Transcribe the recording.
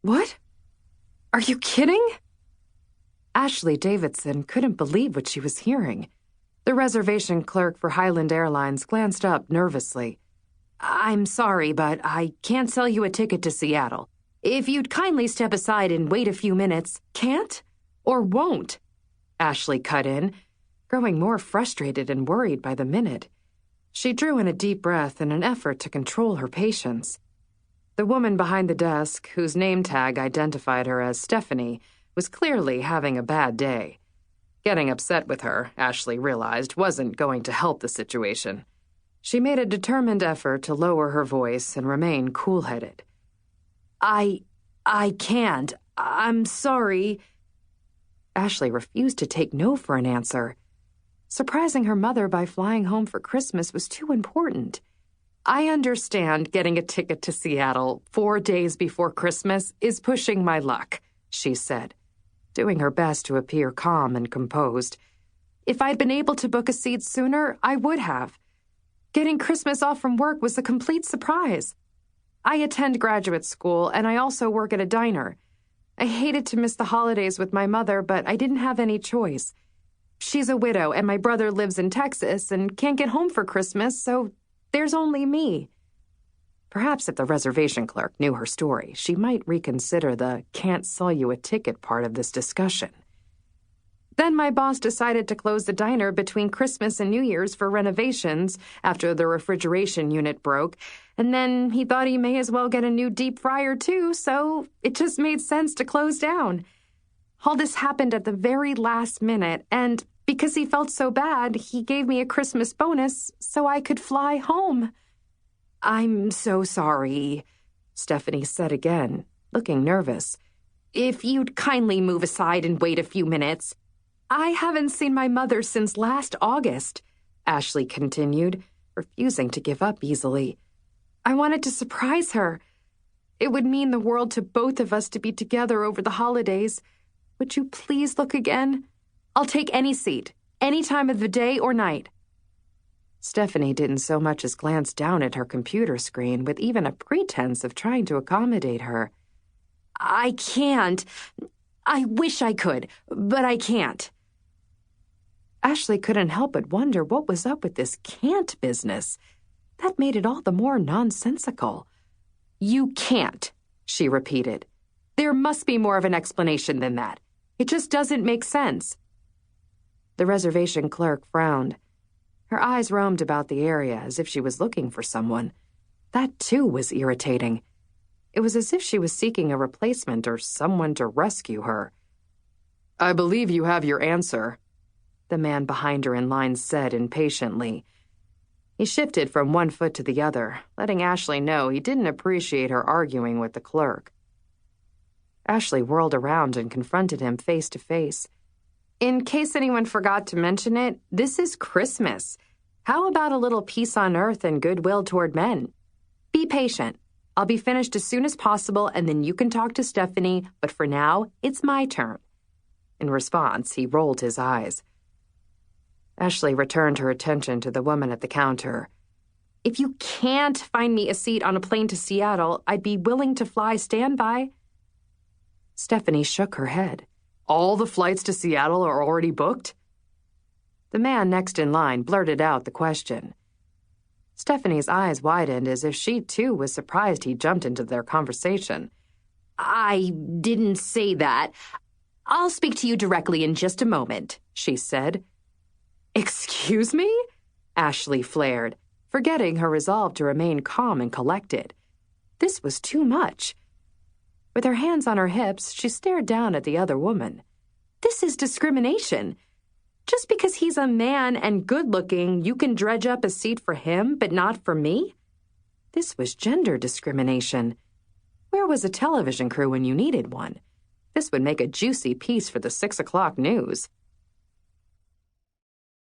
What? Are you kidding? Ashley Davison couldn't believe what she was hearing. The reservation clerk for Highland Airlines glanced up nervously. I'm sorry, but I can't sell you a ticket to Seattle. If you'd kindly step aside and wait a few minutes. Can't? Or won't? Ashley cut in, growing more frustrated and worried by the minute. She drew in a deep breath in an effort to control her patience. The woman behind the desk, whose name tag identified her as Stephanie, was clearly having a bad day. Getting upset with her, Ashley realized, wasn't going to help the situation. She made a determined effort to lower her voice and remain cool-headed. I can't. I'm sorry. Ashley refused to take no for an answer. Surprising her mother by flying home for Christmas was too important. I understand getting a ticket to Seattle 4 days before Christmas is pushing my luck, she said, doing her best to appear calm and composed. If I'd been able to book a seat sooner, I would have. Getting Christmas off from work was a complete surprise. I attend graduate school, and I also work at a diner. I hated to miss the holidays with my mother, but I didn't have any choice. She's a widow, and my brother lives in Texas and can't get home for Christmas, so there's only me. Perhaps if the reservation clerk knew her story, she might reconsider the can't sell you a ticket part of this discussion. Then my boss decided to close the diner between Christmas and New Year's for renovations after the refrigeration unit broke, and then he thought he may as well get a new deep fryer too, so it just made sense to close down. All this happened at the very last minute, and because he felt so bad, he gave me a Christmas bonus so I could fly home. I'm so sorry, Stephanie said again, looking nervous. If you'd kindly move aside and wait a few minutes. I haven't seen my mother since last August, Ashley continued, refusing to give up easily. I wanted to surprise her. It would mean the world to both of us to be together over the holidays. Would you please look again? I'll take any seat, any time of the day or night. Stephanie didn't so much as glance down at her computer screen with even a pretense of trying to accommodate her. I can't. I wish I could, but I can't. Ashley couldn't help but wonder what was up with this can't business. That made it all the more nonsensical. You can't, she repeated. There must be more of an explanation than that. It just doesn't make sense. The reservation clerk frowned. Her eyes roamed about the area as if she was looking for someone. That, too, was irritating. It was as if she was seeking a replacement or someone to rescue her. I believe you have your answer, the man behind her in line said impatiently. He shifted from one foot to the other, letting Ashley know he didn't appreciate her arguing with the clerk. Ashley whirled around and confronted him face to face. In case anyone forgot to mention it, this is Christmas. How about a little peace on earth and goodwill toward men? Be patient. I'll be finished as soon as possible, and then you can talk to Stephanie, but for now, it's my turn. In response, he rolled his eyes. Ashley returned her attention to the woman at the counter. If you can't find me a seat on a plane to Seattle, I'd be willing to fly standby. Stephanie shook her head. All the flights to Seattle are already booked? The man next in line blurted out the question. Stephanie's eyes widened as if she, too, was surprised he jumped into their conversation. I didn't say that. I'll speak to you directly in just a moment, she said. Excuse me? Ashley flared, forgetting her resolve to remain calm and collected. This was too much. With her hands on her hips, she stared down at the other woman. This is discrimination. Just because he's a man and good-looking, you can dredge up a seat for him, but not for me? This was gender discrimination. Where was a television crew when you needed one? This would make a juicy piece for the 6 o'clock news.